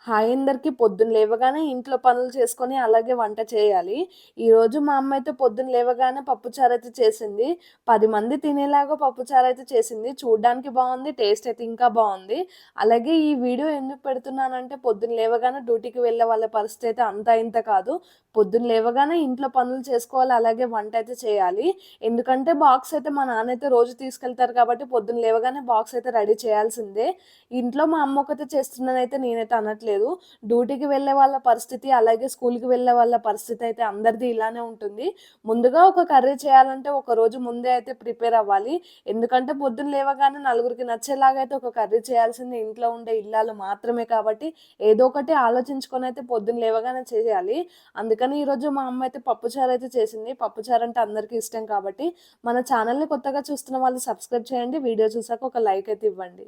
Hi అందరికి. పొద్దున్న లేవగానే ఇంట్లో పనులు చేసుకొని అలాగే వంట చేయాలి. ఈరోజు మా అమ్మ అయితే పొద్దున్న లేవగానే పప్పుచారు అయితే చేసింది. 10 మంది తినేలాగా పప్పుచారు అయితే చేసింది. చూడ్డానికి బాగుంది, టేస్ట్ అయితే ఇంకా బాగుంది. అలాగే ఈ వీడియో ఎందుకు పెడుతున్నానంటే పొద్దున్న లేవగానే డ్యూటీకి వెళ్ళే వాళ్ళ పరిస్థితి అయితే అంతా ఇంత కాదు. పొద్దున్న లేవగానే ఇంట్లో పనులు చేసుకోవాలి, అలాగే వంట అయితే చేయాలి. ఎందుకంటే బాక్స్ అయితే మా నాన్న అయితే రోజు తీసుకెళ్తారు కాబట్టి పొద్దున్న లేవగానే బాక్స్ అయితే రెడీ చేయాల్సిందే. ఇంట్లో మా అమ్మ ఒకతే చేస్తుందనైతే నేనైతే అనట్లేదు. డ్యూటీకి వెళ్ళే వాళ్ళ పరిస్థితి, అలాగే స్కూల్‌కి వెళ్ళే వాళ్ళ పరిస్థితి అయితే అందరిది ఇలానే ఉంటుంది. ముందుగా ఒక కర్రీ చేయాలంటే ఒక రోజు ముందే అయితే ప్రిపేర్ అవ్వాలి. ఎందుకంటే పొద్దున్న లేవగానే నలుగురికి నచ్చేలాగా అయితే ఒక కర్రీ చేయాల్సింది ఇంట్లో ఉండే ఇల్లాలు మాత్రమే కాబట్టి ఏదో ఒకటి ఆలోచించుకొని అయితే పొద్దున్న లేవగానే చేయాలి. అందుకని ఈరోజు మా అమ్మ అయితే పప్పుచారు అయితే చేసింది. పప్పుచారు అంటే అందరికీ ఇష్టం కాబట్టి మన ఛానల్‌ని కొత్తగా చూస్తున్న వాళ్ళు సబ్స్క్రైబ్ చేయండి. వీడియో చూసాక ఒక లైక్ అయితే ఇవ్వండి.